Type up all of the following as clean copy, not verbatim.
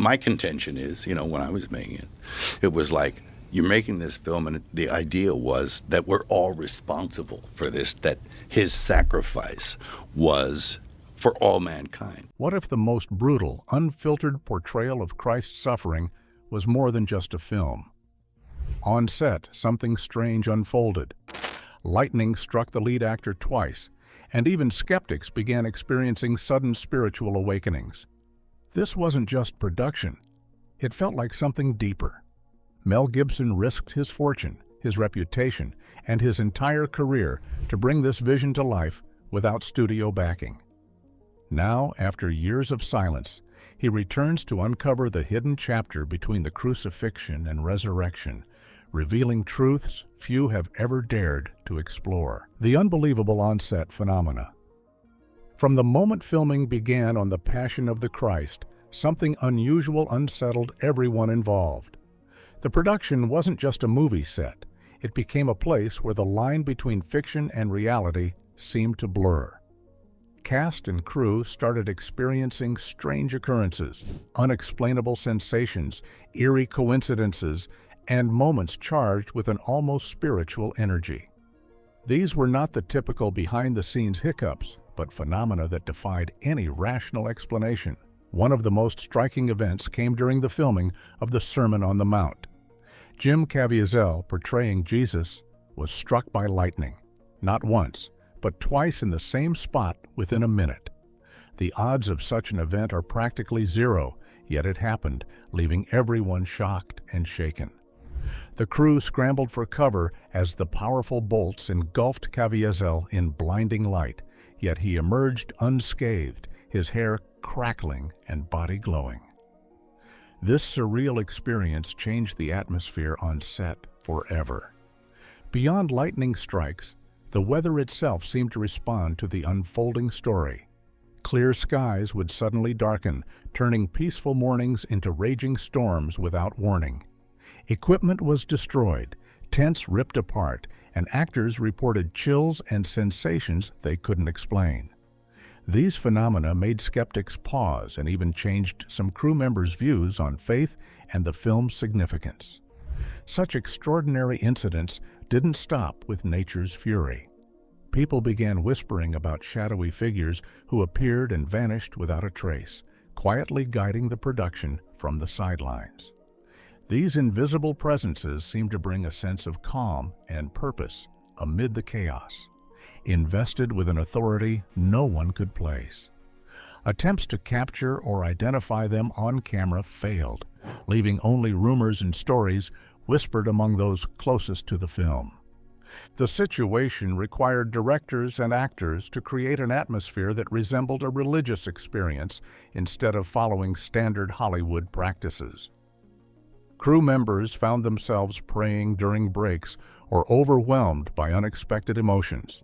my contention is, when I was making it, it was like, you're making this film, and the idea was that we're all responsible for this, that his sacrifice was for all mankind. What if the most brutal, unfiltered portrayal of Christ's suffering was more than just a film? On set, something strange unfolded. Lightning struck the lead actor twice, and even skeptics began experiencing sudden spiritual awakenings. This wasn't just production. It felt like something deeper. Mel Gibson risked his fortune, his reputation, and his entire career to bring this vision to life without studio backing. Now, after years of silence, he returns to uncover the hidden chapter between the crucifixion and resurrection, revealing truths few have ever dared to explore. The unbelievable onset phenomena. From the moment filming began on the Passion of the Christ, something unusual unsettled everyone involved. The production wasn't just a movie set. It became a place where the line between fiction and reality seemed to blur. Cast and crew started experiencing strange occurrences, unexplainable sensations, eerie coincidences, and moments charged with an almost spiritual energy. These were not the typical behind-the-scenes hiccups, but phenomena that defied any rational explanation. One of the most striking events came during the filming of the Sermon on the Mount. Jim Caviezel, portraying Jesus, was struck by lightning, not once, but twice in the same spot within a minute. The odds of such an event are practically zero, yet it happened, leaving everyone shocked and shaken. The crew scrambled for cover as the powerful bolts engulfed Caviezel in blinding light, yet he emerged unscathed, his hair crackling and body glowing. This surreal experience changed the atmosphere on set forever. Beyond lightning strikes, the weather itself seemed to respond to the unfolding story. Clear skies would suddenly darken, turning peaceful mornings into raging storms without warning. Equipment was destroyed, tents ripped apart, and actors reported chills and sensations they couldn't explain. These phenomena made skeptics pause and even changed some crew members' views on faith and the film's significance. Such extraordinary incidents didn't stop with nature's fury. People began whispering about shadowy figures who appeared and vanished without a trace, quietly guiding the production from the sidelines. These invisible presences seemed to bring a sense of calm and purpose amid the chaos, invested with an authority no one could place. Attempts to capture or identify them on camera failed, leaving only rumors and stories whispered among those closest to the film. The situation required directors and actors to create an atmosphere that resembled a religious experience instead of following standard Hollywood practices. Crew members found themselves praying during breaks or overwhelmed by unexpected emotions.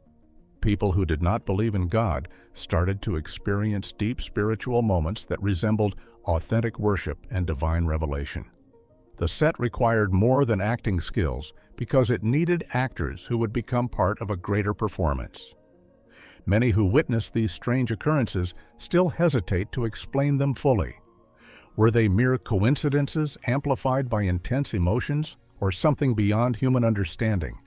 People who did not believe in God started to experience deep spiritual moments that resembled authentic worship and divine revelation. The set required more than acting skills because it needed actors who would become part of a greater performance. Many who witnessed these strange occurrences still hesitate to explain them fully. Were they mere coincidences amplified by intense emotions, or something beyond human understanding?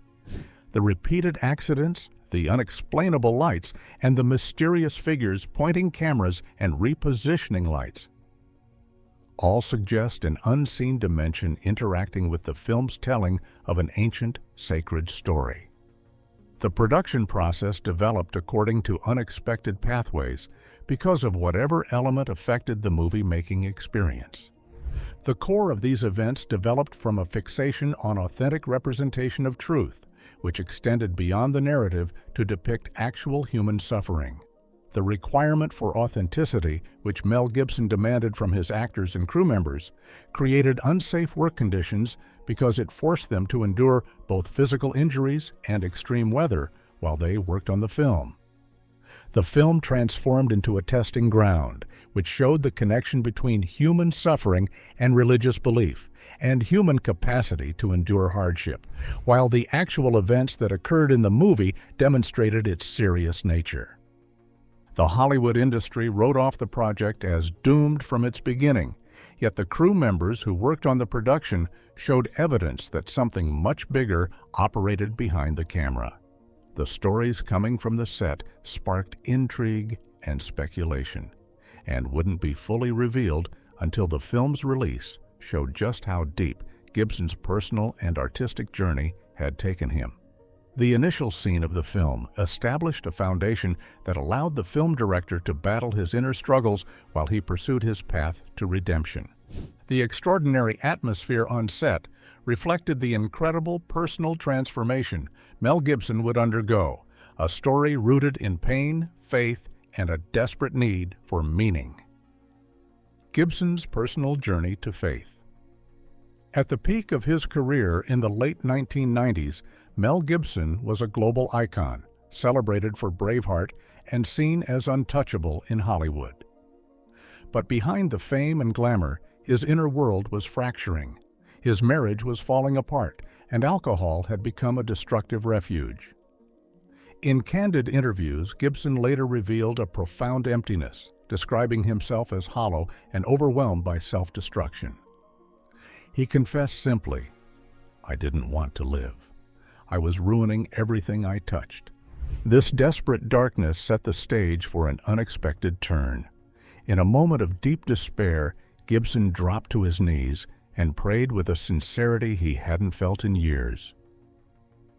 The repeated accidents, the unexplainable lights, and the mysterious figures pointing cameras and repositioning lights all suggest an unseen dimension interacting with the film's telling of an ancient, sacred story. The production process developed according to unexpected pathways because of whatever element affected the movie-making experience. The core of these events developed from a fixation on authentic representation of truth, which extended beyond the narrative to depict actual human suffering. The requirement for authenticity, which Mel Gibson demanded from his actors and crew members, created unsafe work conditions because it forced them to endure both physical injuries and extreme weather while they worked on the film. The film transformed into a testing ground, which showed the connection between human suffering and religious belief, and human capacity to endure hardship, while the actual events that occurred in the movie demonstrated its serious nature. The Hollywood industry wrote off the project as doomed from its beginning, Yet the crew members who worked on the production showed evidence that something much bigger operated behind the camera. The stories coming from the set sparked intrigue and speculation, and wouldn't be fully revealed until the film's release showed just how deep Gibson's personal and artistic journey had taken him. The initial scene of the film established a foundation that allowed the film director to battle his inner struggles while he pursued his path to redemption. The extraordinary atmosphere on set reflected the incredible personal transformation Mel Gibson would undergo, a story rooted in pain, faith, and a desperate need for meaning. Gibson's personal journey to faith. At the peak of his career in the late 1990s, Mel Gibson was a global icon, celebrated for Braveheart and seen as untouchable in Hollywood. But behind the fame and glamour, his inner world was fracturing. His marriage was falling apart, and alcohol had become a destructive refuge. In candid interviews, Gibson later revealed a profound emptiness, describing himself as hollow and overwhelmed by self-destruction. He confessed simply, "I didn't want to live. I was ruining everything I touched." This desperate darkness set the stage for an unexpected turn. In a moment of deep despair, Gibson dropped to his knees and prayed with a sincerity he hadn't felt in years.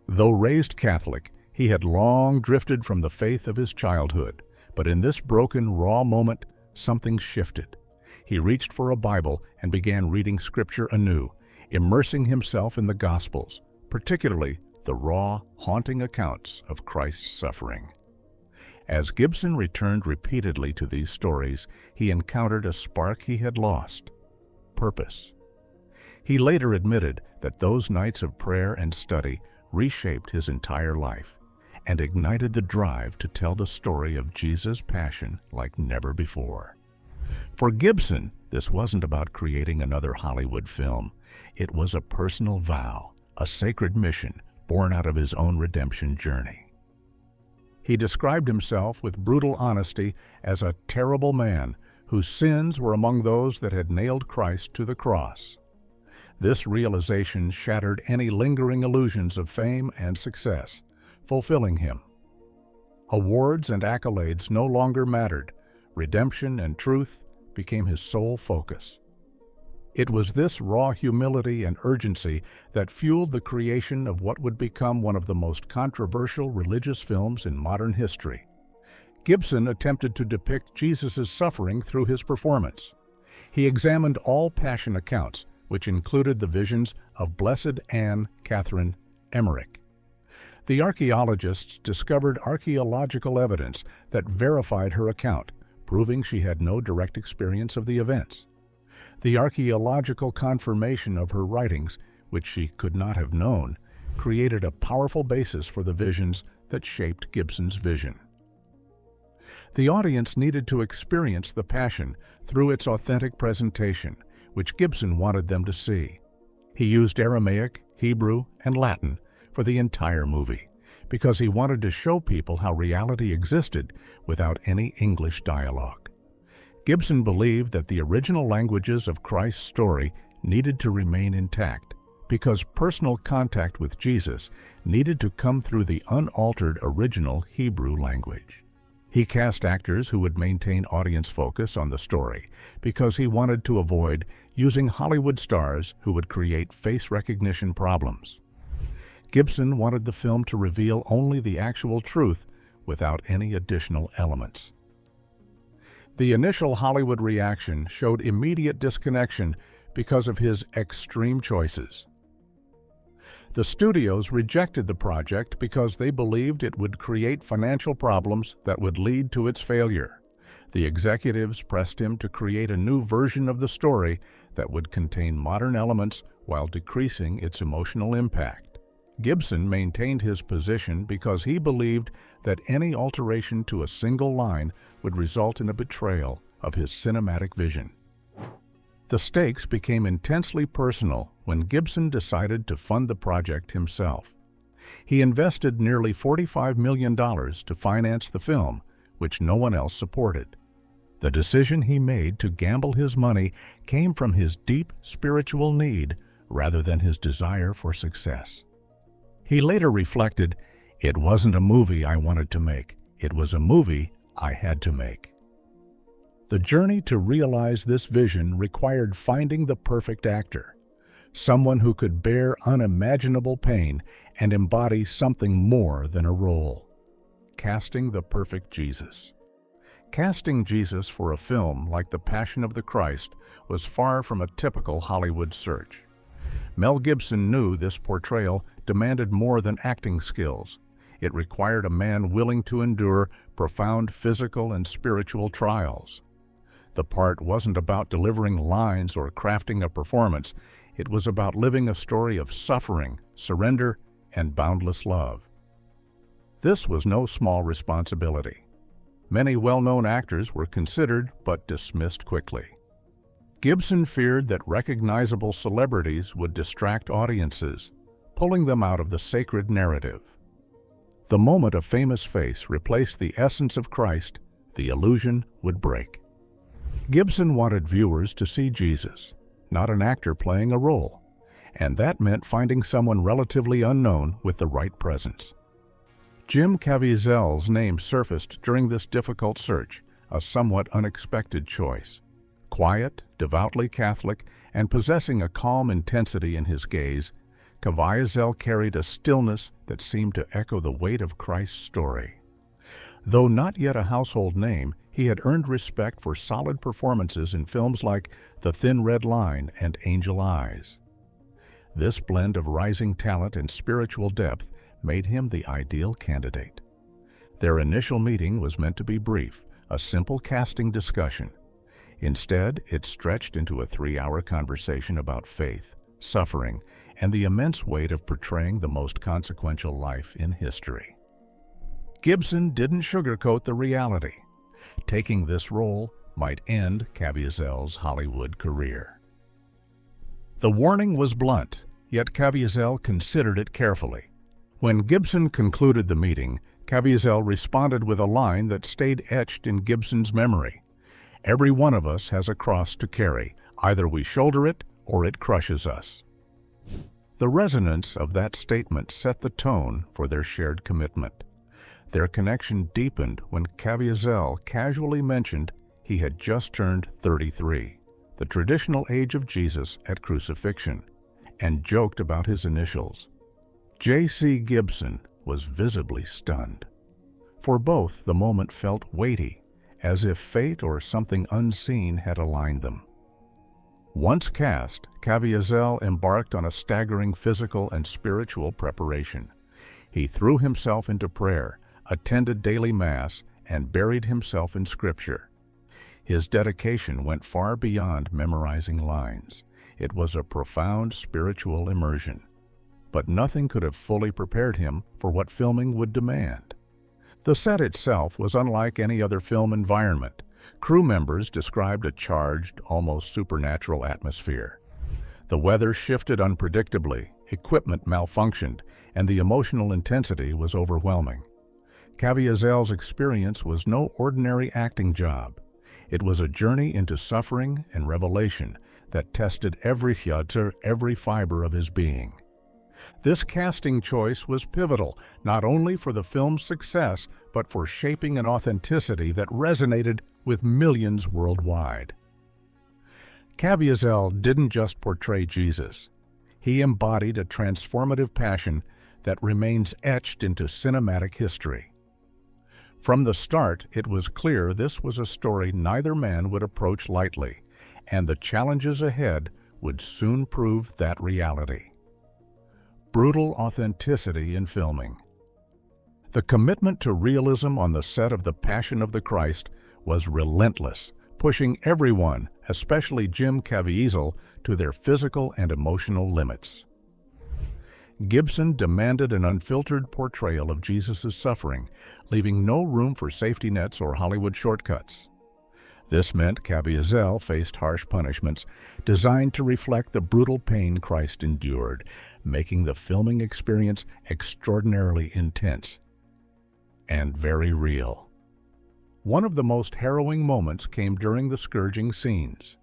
Though raised Catholic, he had long drifted from the faith of his childhood, but in this broken, raw moment, something shifted. He reached for a Bible and began reading Scripture anew, immersing himself in the Gospels, particularly the raw, haunting accounts of Christ's suffering. As Gibson returned repeatedly to these stories, he encountered a spark he had lost: purpose. He later admitted that those nights of prayer and study reshaped his entire life and ignited the drive to tell the story of Jesus' passion like never before. For Gibson, this wasn't about creating another Hollywood film. It was a personal vow, a sacred mission born out of his own redemption journey. He described himself with brutal honesty as a terrible man whose sins were among those that had nailed Christ to the cross. This realization shattered any lingering illusions of fame and success, fulfilling him. Awards and accolades no longer mattered. Redemption and truth became his sole focus. It was this raw humility and urgency that fueled the creation of what would become one of the most controversial religious films in modern history. Gibson attempted to depict Jesus' suffering through his performance. He examined all passion accounts, which included the visions of Blessed Anne Catherine Emmerich. The archaeologists discovered archaeological evidence that verified her account, proving she had no direct experience of the events. The archaeological confirmation of her writings, which she could not have known, created a powerful basis for the visions that shaped Gibson's vision. The audience needed to experience the Passion through its authentic presentation, which Gibson wanted them to see. He used Aramaic, Hebrew, and Latin for the entire movie, because he wanted to show people how reality existed without any English dialogue. Gibson believed that the original languages of Christ's story needed to remain intact, because personal contact with Jesus needed to come through the unaltered original Hebrew language. He cast actors who would maintain audience focus on the story, because he wanted to avoid using Hollywood stars who would create face recognition problems. Gibson wanted the film to reveal only the actual truth without any additional elements. The initial Hollywood reaction showed immediate disconnection because of his extreme choices. The studios rejected the project because they believed it would create financial problems that would lead to its failure. The executives pressed him to create a new version of the story that would contain modern elements while decreasing its emotional impact. Gibson maintained his position because he believed that any alteration to a single line would result in a betrayal of his cinematic vision. The stakes became intensely personal when Gibson decided to fund the project himself. He invested nearly $45 million to finance the film, which no one else supported. The decision he made to gamble his money came from his deep spiritual need rather than his desire for success. He later reflected, "It wasn't a movie I wanted to make. It was a movie I had to make." The journey to realize this vision required finding the perfect actor, someone who could bear unimaginable pain and embody something more than a role. Casting the perfect Jesus. Casting Jesus for a film like The Passion of the Christ was far from a typical Hollywood search. Mel Gibson knew this portrayal demanded more than acting skills. It required a man willing to endure profound physical and spiritual trials. The part wasn't about delivering lines or crafting a performance. It was about living a story of suffering, surrender, and boundless love. This was no small responsibility. Many well-known actors were considered but dismissed quickly. Gibson feared that recognizable celebrities would distract audiences, pulling them out of the sacred narrative. The moment a famous face replaced the essence of Christ, the illusion would break. Gibson wanted viewers to see Jesus, not an actor playing a role, and that meant finding someone relatively unknown with the right presence. Jim Caviezel's name surfaced during this difficult search, a somewhat unexpected choice. Quiet, devoutly Catholic, and possessing a calm intensity in his gaze, Caviezel carried a stillness that seemed to echo the weight of Christ's story. Though not yet a household name, he had earned respect for solid performances in films like The Thin Red Line and Angel Eyes. This blend of rising talent and spiritual depth made him the ideal candidate. Their initial meeting was meant to be brief, a simple casting discussion. Instead, it stretched into a 3-hour conversation about faith, suffering, and the immense weight of portraying the most consequential life in history. Gibson didn't sugarcoat the reality. Taking this role might end Caviezel's Hollywood career. The warning was blunt, yet Caviezel considered it carefully. When Gibson concluded the meeting, Caviezel responded with a line that stayed etched in Gibson's memory. "Every one of us has a cross to carry. Either we shoulder it or it crushes us." The resonance of that statement set the tone for their shared commitment. Their connection deepened when Caviezel casually mentioned he had just turned 33, the traditional age of Jesus at crucifixion, and joked about his initials. J.C. Gibson was visibly stunned. For both, the moment felt weighty, as if fate or something unseen had aligned them. Once cast, Caviezel embarked on a staggering physical and spiritual preparation. He threw himself into prayer, attended daily Mass, and buried himself in Scripture. His dedication went far beyond memorizing lines. It was a profound spiritual immersion. But nothing could have fully prepared him for what filming would demand. The set itself was unlike any other film environment. Crew members described a charged, almost supernatural atmosphere. The weather shifted unpredictably, equipment malfunctioned, and the emotional intensity was overwhelming. Caviezel's experience was no ordinary acting job. It was a journey into suffering and revelation that tested every fiber of his being. This casting choice was pivotal, not only for the film's success, but for shaping an authenticity that resonated with millions worldwide. Caviezel didn't just portray Jesus. He embodied a transformative passion that remains etched into cinematic history. From the start, it was clear this was a story neither man would approach lightly, and the challenges ahead would soon prove that reality. Brutal authenticity in filming. The commitment to realism on the set of The Passion of the Christ was relentless, pushing everyone, especially Jim Caviezel, to their physical and emotional limits. Gibson demanded an unfiltered portrayal of Jesus' suffering, leaving no room for safety nets or Hollywood shortcuts. This meant Caviezel faced harsh punishments designed to reflect the brutal pain Christ endured, making the filming experience extraordinarily intense and very real. One of the most harrowing moments came during the scourging scenes.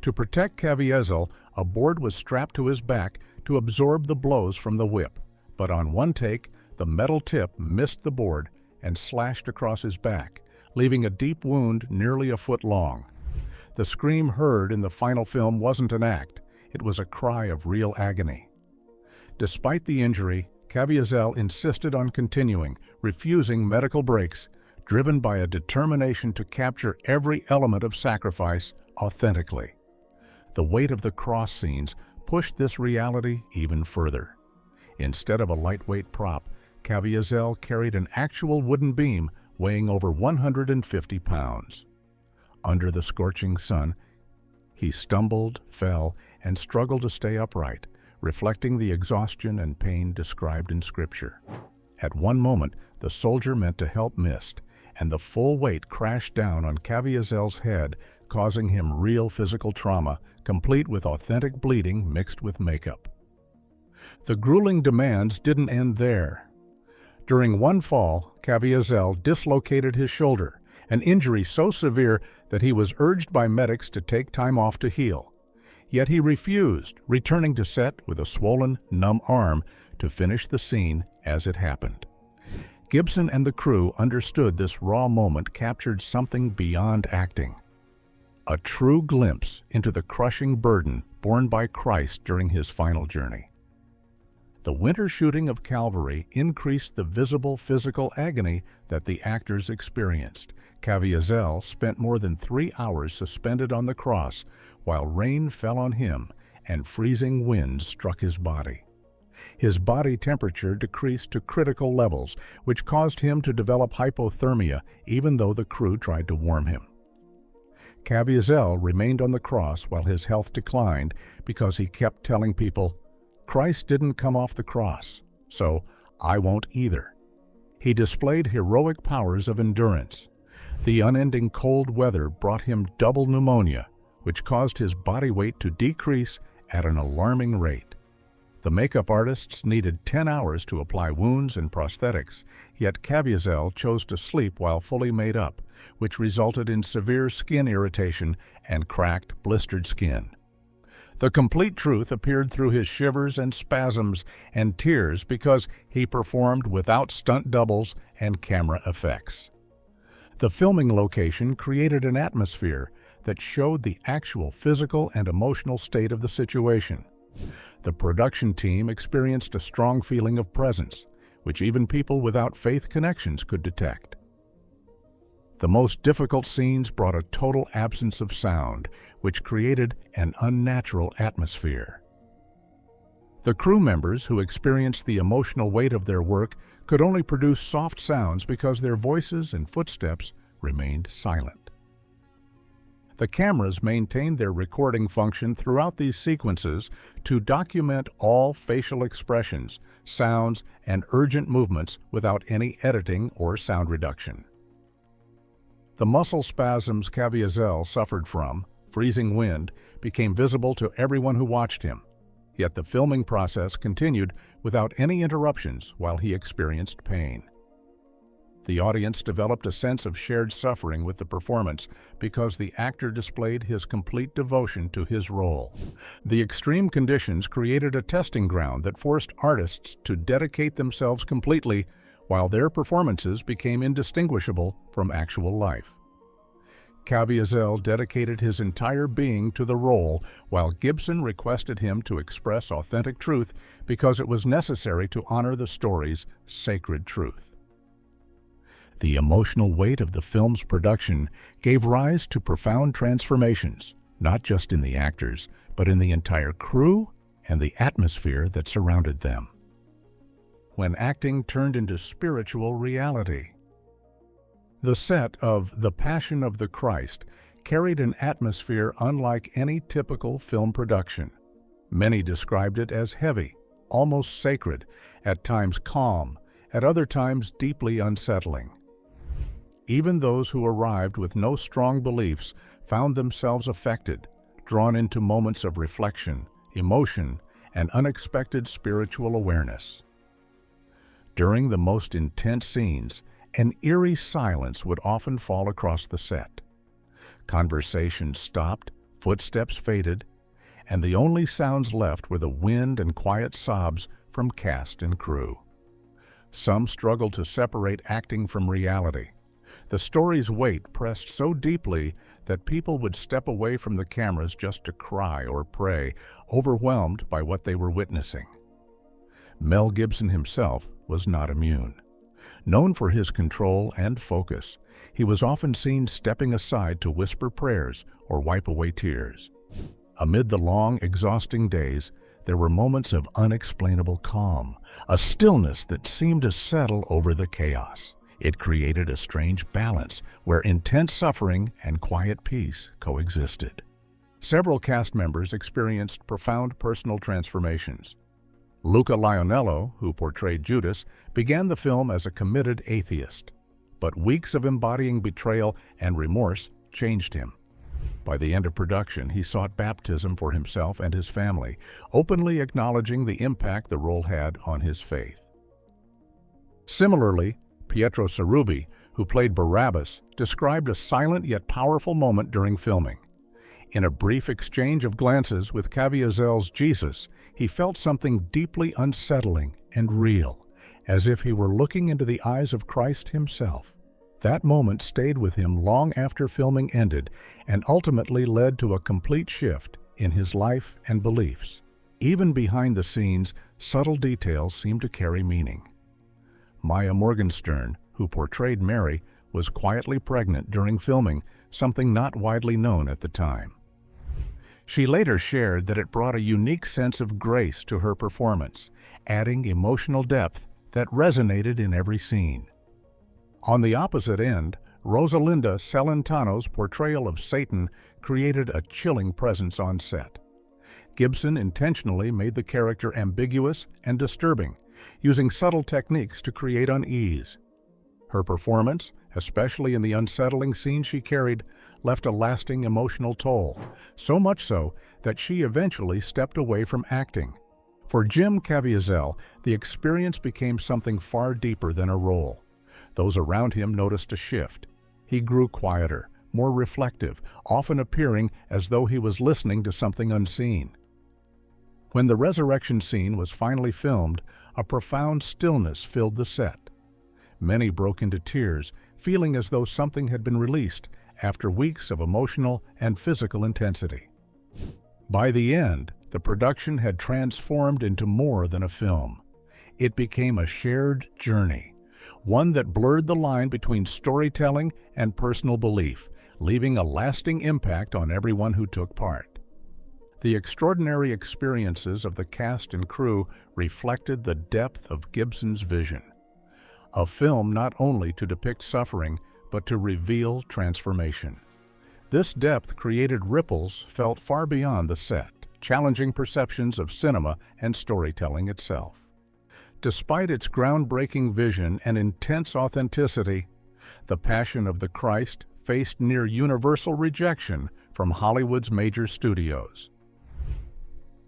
To protect Caviezel, a board was strapped to his back to absorb the blows from the whip, but on one take, the metal tip missed the board and slashed across his back, leaving a deep wound nearly a foot long. The scream heard in the final film wasn't an act, it was a cry of real agony. Despite the injury, Caviezel insisted on continuing, refusing medical breaks, driven by a determination to capture every element of sacrifice authentically. The weight of the cross scenes pushed this reality even further. Instead of a lightweight prop, Caviezel carried an actual wooden beam weighing over 150 pounds. Under the scorching sun, he stumbled, fell, and struggled to stay upright, reflecting the exhaustion and pain described in Scripture. At one moment, the soldier meant to help missed, and the full weight crashed down on Caviezel's head, causing him real physical trauma, complete with authentic bleeding mixed with makeup. The grueling demands didn't end there. During one fall, Caviezel dislocated his shoulder, an injury so severe that he was urged by medics to take time off to heal. Yet he refused, returning to set with a swollen, numb arm to finish the scene as it happened. Gibson and the crew understood this raw moment captured something beyond acting. A true glimpse into the crushing burden borne by Christ during his final journey. The winter shooting of Calvary increased the visible physical agony that the actors experienced. Caviezel spent more than 3 hours suspended on the cross while rain fell on him and freezing winds struck his body. His body temperature decreased to critical levels, which caused him to develop hypothermia even though the crew tried to warm him. Caviezel remained on the cross while his health declined because he kept telling people, "Christ didn't come off the cross, so I won't either." He displayed heroic powers of endurance. The unending cold weather brought him double pneumonia, which caused his body weight to decrease at an alarming rate. The makeup artists needed 10 hours to apply wounds and prosthetics, yet Caviezel chose to sleep while fully made up, which resulted in severe skin irritation and cracked, blistered skin. The complete truth appeared through his shivers and spasms and tears because he performed without stunt doubles and camera effects. The filming location created an atmosphere that showed the actual physical and emotional state of the situation. The production team experienced a strong feeling of presence, which even people without faith connections could detect. The most difficult scenes brought a total absence of sound, which created an unnatural atmosphere. The crew members who experienced the emotional weight of their work could only produce soft sounds because their voices and footsteps remained silent. The cameras maintained their recording function throughout these sequences to document all facial expressions, sounds, and urgent movements without any editing or sound reduction. The muscle spasms Caviezel suffered from, freezing wind, became visible to everyone who watched him, yet the filming process continued without any interruptions while he experienced pain. The audience developed a sense of shared suffering with the performance because the actor displayed his complete devotion to his role. The extreme conditions created a testing ground that forced artists to dedicate themselves completely while their performances became indistinguishable from actual life. Caviezel dedicated his entire being to the role, while Gibson requested him to express authentic truth because it was necessary to honor the story's sacred truth. The emotional weight of the film's production gave rise to profound transformations, not just in the actors, but in the entire crew and the atmosphere that surrounded them. When acting turned into spiritual reality. The set of The Passion of the Christ carried an atmosphere unlike any typical film production. Many described it as heavy, almost sacred, at times calm, at other times deeply unsettling. Even those who arrived with no strong beliefs found themselves affected, drawn into moments of reflection, emotion, and unexpected spiritual awareness. During the most intense scenes, An eerie silence would often fall across the set. Conversation stopped, footsteps faded, and the only sounds left were the wind and quiet sobs from cast and crew. Some struggled to separate acting from reality. The story's weight pressed so deeply that people would step away from the cameras just to cry or pray, overwhelmed by what they were witnessing. Mel Gibson himself was not immune. Known for his control and focus, he was often seen stepping aside to whisper prayers or wipe away tears. Amid the long, exhausting days, there were moments of unexplainable calm, a stillness that seemed to settle over the chaos. It created a strange balance where intense suffering and quiet peace coexisted. Several cast members experienced profound personal transformations. Luca Lionello, who portrayed Judas, began the film as a committed atheist, but weeks of embodying betrayal and remorse changed him. By the end of production, he sought baptism for himself and his family, openly acknowledging the impact the role had on his faith. Similarly, Pietro Cerubi, who played Barabbas, described a silent yet powerful moment during filming. In a brief exchange of glances with Caviezel's Jesus, he felt something deeply unsettling and real, as if he were looking into the eyes of Christ himself. That moment stayed with him long after filming ended and ultimately led to a complete shift in his life and beliefs. Even behind the scenes, subtle details seemed to carry meaning. Maya Morgenstern, who portrayed Mary, was quietly pregnant during filming, something not widely known at the time. She later shared that it brought a unique sense of grace to her performance, adding emotional depth that resonated in every scene. On the opposite end, Rosalinda Celentano's portrayal of Satan created a chilling presence on set. Gibson intentionally made the character ambiguous and disturbing, using subtle techniques to create unease. Her performance, especially in the unsettling scenes she carried, left a lasting emotional toll, so much so that she eventually stepped away from acting. For Jim Caviezel, the experience became something far deeper than a role. Those around him noticed a shift. He grew quieter, more reflective, often appearing as though he was listening to something unseen. When the resurrection scene was finally filmed, a profound stillness filled the set. Many broke into tears, feeling as though something had been released after weeks of emotional and physical intensity. By the end, the production had transformed into more than a film. It became a shared journey, one that blurred the line between storytelling and personal belief, leaving a lasting impact on everyone who took part. The extraordinary experiences of the cast and crew reflected the depth of Gibson's vision. A film not only to depict suffering, but to reveal transformation. This depth created ripples felt far beyond the set, challenging perceptions of cinema and storytelling itself. Despite its groundbreaking vision and intense authenticity, The Passion of the Christ faced near universal rejection from Hollywood's major studios.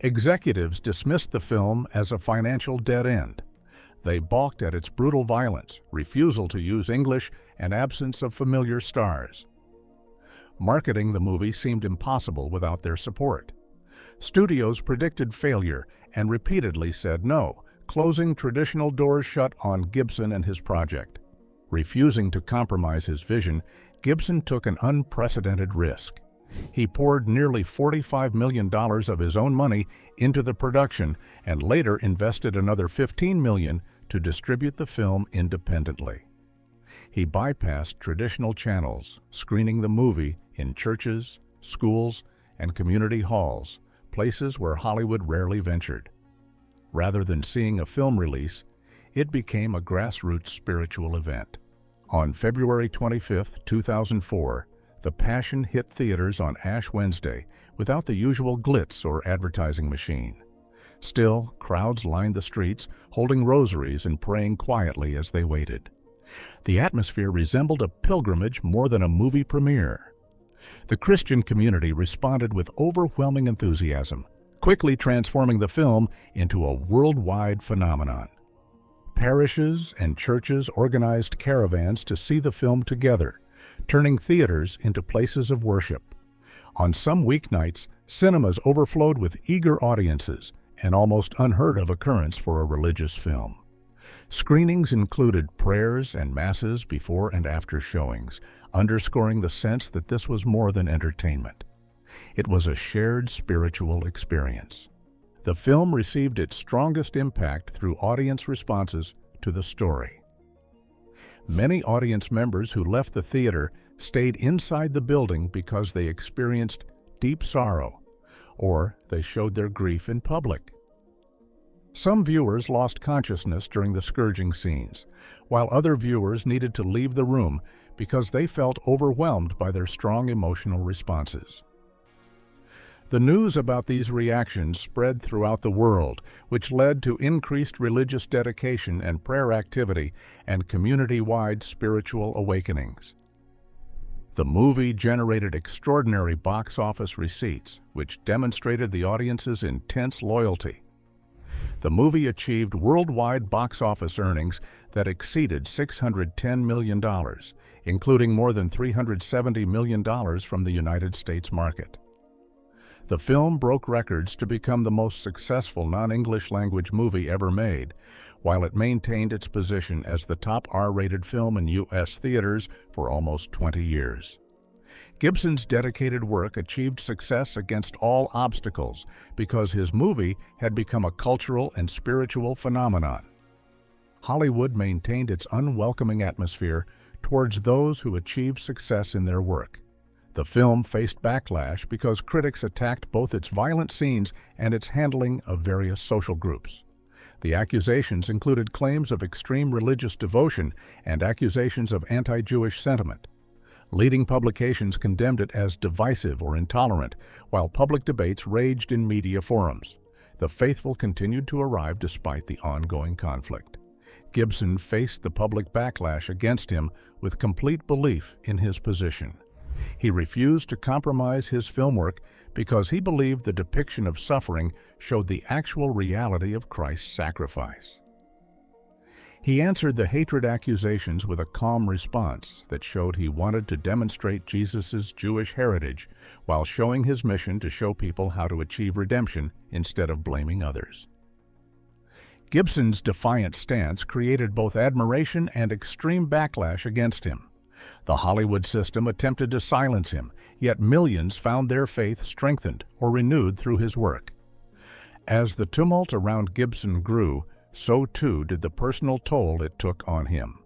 Executives dismissed the film as a financial dead end. They balked at its brutal violence, refusal to use English, and absence of familiar stars. Marketing the movie seemed impossible without their support. Studios predicted failure and repeatedly said no, closing traditional doors shut on Gibson and his project. Refusing to compromise his vision, Gibson took an unprecedented risk. He poured nearly $45 million of his own money into the production and later invested another $15 million to distribute the film independently. He bypassed traditional channels, screening the movie in churches, schools, and community halls, places where Hollywood rarely ventured. Rather than seeing a film release, it became a grassroots spiritual event. On February 25, 2004, The Passion hit theaters on Ash Wednesday without the usual glitz or advertising machine. Still, crowds lined the streets, holding rosaries and praying quietly as they waited. The atmosphere resembled a pilgrimage more than a movie premiere. The Christian community responded with overwhelming enthusiasm, quickly transforming the film into a worldwide phenomenon. Parishes and churches organized caravans to see the film together, turning theaters into places of worship. On some weeknights, cinemas overflowed with eager audiences, an almost unheard-of occurrence for a religious film. Screenings included prayers and masses before and after showings, underscoring the sense that this was more than entertainment. It was a shared spiritual experience. The film received its strongest impact through audience responses to the story. Many audience members who left the theater stayed inside the building because they experienced deep sorrow, or they showed their grief in public. Some viewers lost consciousness during the scourging scenes, while other viewers needed to leave the room because they felt overwhelmed by their strong emotional responses. The news about these reactions spread throughout the world, which led to increased religious dedication and prayer activity and community-wide spiritual awakenings. The movie generated extraordinary box office receipts, which demonstrated the audience's intense loyalty. The movie achieved worldwide box office earnings that exceeded $610 million, including more than $370 million from the United States market. The film broke records to become the most successful non-English language movie ever made, while it maintained its position as the top R-rated film in U.S. theaters for almost 20 years. Gibson's dedicated work achieved success against all obstacles because his movie had become a cultural and spiritual phenomenon. Hollywood maintained its unwelcoming atmosphere towards those who achieved success in their work. The film faced backlash because critics attacked both its violent scenes and its handling of various social groups. The accusations included claims of extreme religious devotion and accusations of anti-Jewish sentiment. Leading publications condemned it as divisive or intolerant, while public debates raged in media forums. The faithful continued to arrive despite the ongoing conflict. Gibson faced the public backlash against him with complete belief in his position. He refused to compromise his film work because he believed the depiction of suffering showed the actual reality of Christ's sacrifice. He answered the hatred accusations with a calm response that showed he wanted to demonstrate Jesus' Jewish heritage while showing his mission to show people how to achieve redemption instead of blaming others. Gibson's defiant stance created both admiration and extreme backlash against him. The Hollywood system attempted to silence him, yet millions found their faith strengthened or renewed through his work. As the tumult around Gibson grew, so too did the personal toll it took on him.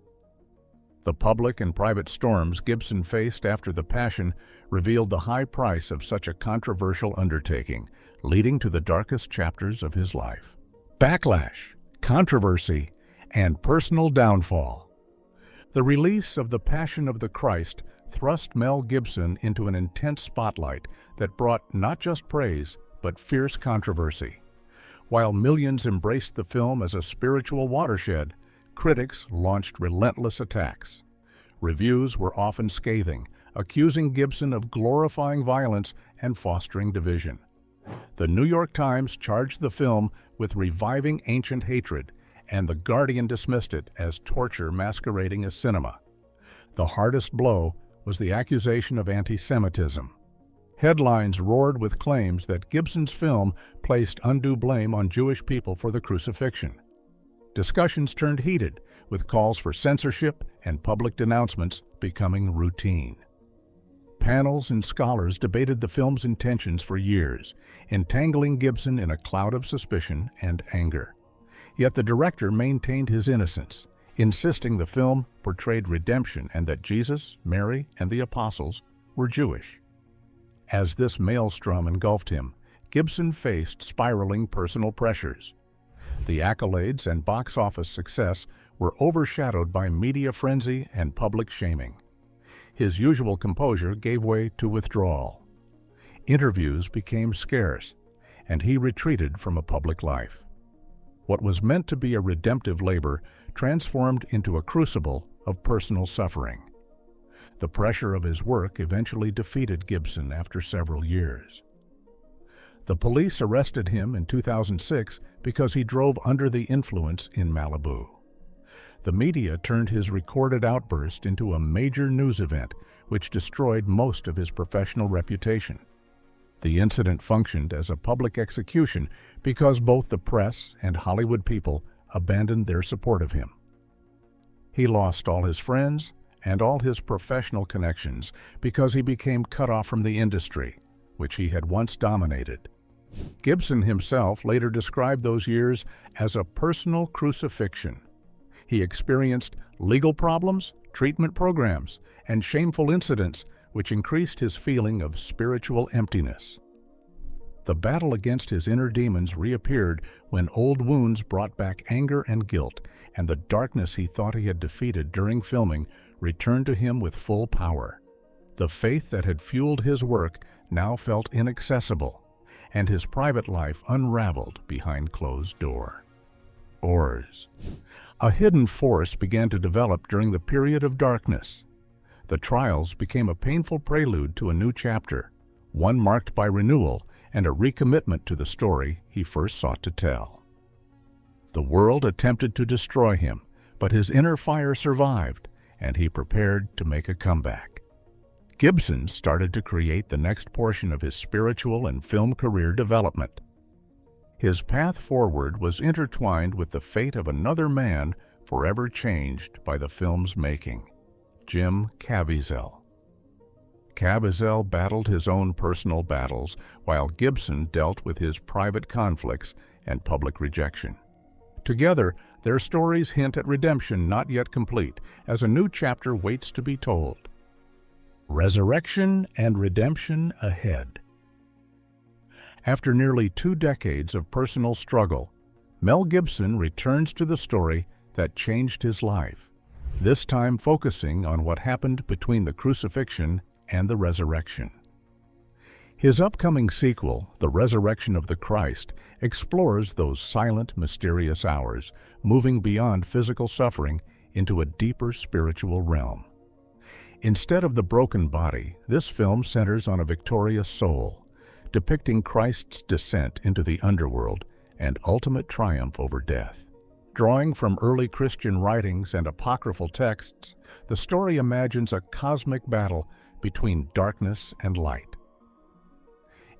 The public and private storms Gibson faced after the Passion revealed the high price of such a controversial undertaking, leading to the darkest chapters of his life. Backlash, controversy, and personal downfall. The release of The Passion of the Christ thrust Mel Gibson into an intense spotlight that brought not just praise, but fierce controversy. While millions embraced the film as a spiritual watershed, critics launched relentless attacks. Reviews were often scathing, accusing Gibson of glorifying violence and fostering division. The New York Times charged the film with reviving ancient hatred, and The Guardian dismissed it as torture masquerading as cinema. The hardest blow was the accusation of anti-Semitism. Headlines roared with claims that Gibson's film placed undue blame on Jewish people for the crucifixion. Discussions turned heated, with calls for censorship and public denouncements becoming routine. Panels and scholars debated the film's intentions for years, entangling Gibson in a cloud of suspicion and anger. Yet the director maintained his innocence, insisting the film portrayed redemption and that Jesus, Mary, and the apostles were Jewish. As this maelstrom engulfed him, Gibson faced spiraling personal pressures. The accolades and box office success were overshadowed by media frenzy and public shaming. His usual composure gave way to withdrawal. Interviews became scarce, and he retreated from a public life. What was meant to be a redemptive labor transformed into a crucible of personal suffering. The pressure of his work eventually defeated Gibson after several years. The police arrested him in 2006 because he drove under the influence in Malibu. The media turned his recorded outburst into a major news event, which destroyed most of his professional reputation. The incident functioned as a public execution because both the press and Hollywood people abandoned their support of him. He lost all his friends and all his professional connections because he became cut off from the industry, which he had once dominated. Gibson himself later described those years as a personal crucifixion. He experienced legal problems, treatment programs, and shameful incidents which increased his feeling of spiritual emptiness. The battle against his inner demons reappeared when old wounds brought back anger and guilt, and the darkness he thought he had defeated during filming returned to him with full power. The faith that had fueled his work now felt inaccessible, and his private life unraveled behind closed doors. A hidden force began to develop during the period of darkness. The trials became a painful prelude to a new chapter, one marked by renewal and a recommitment to the story he first sought to tell. The world attempted to destroy him, but his inner fire survived, and he prepared to make a comeback. Gibson started to create the next portion of his spiritual and film career development. His path forward was intertwined with the fate of another man forever changed by the film's making, Jim Caviezel. Caviezel battled his own personal battles, while Gibson dealt with his private conflicts and public rejection. Together, their stories hint at redemption not yet complete, as a new chapter waits to be told. Resurrection and redemption ahead. After nearly 2 decades of personal struggle, Mel Gibson returns to the story that changed his life, this time focusing on what happened between the crucifixion and the resurrection. His upcoming sequel, The Resurrection of the Christ, explores those silent, mysterious hours, moving beyond physical suffering into a deeper spiritual realm. Instead of the broken body, this film centers on a victorious soul, depicting Christ's descent into the underworld and ultimate triumph over death. Drawing from early Christian writings and apocryphal texts, the story imagines a cosmic battle between darkness and light.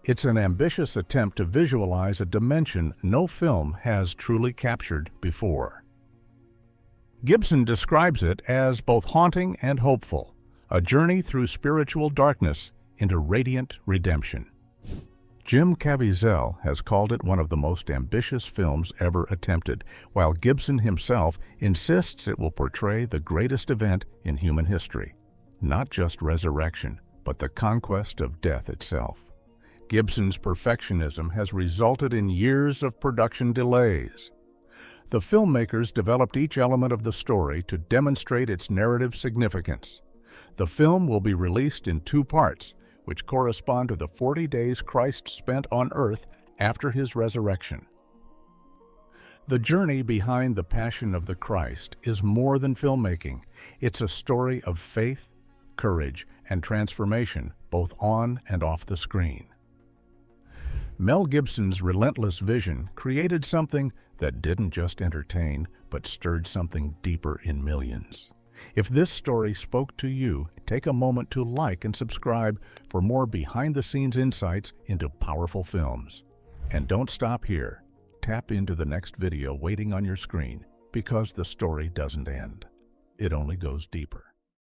It's an ambitious attempt to visualize a dimension no film has truly captured before. Gibson describes it as both haunting and hopeful, a journey through spiritual darkness into radiant redemption. Jim Caviezel has called it one of the most ambitious films ever attempted, while Gibson himself insists it will portray the greatest event in human history, not just resurrection, but the conquest of death itself. Gibson's perfectionism has resulted in years of production delays. The filmmakers developed each element of the story to demonstrate its narrative significance. The film will be released in 2 parts, which correspond to the 40 days Christ spent on earth after his resurrection. The journey behind the Passion of the Christ is more than filmmaking. It's a story of faith, courage, and transformation, both on and off the screen. Mel Gibson's relentless vision created something that didn't just entertain, but stirred something deeper in millions. If this story spoke to you, take a moment to like and subscribe for more behind-the-scenes insights into powerful films. And don't stop here. Tap into the next video waiting on your screen, because the story doesn't end. It only goes deeper.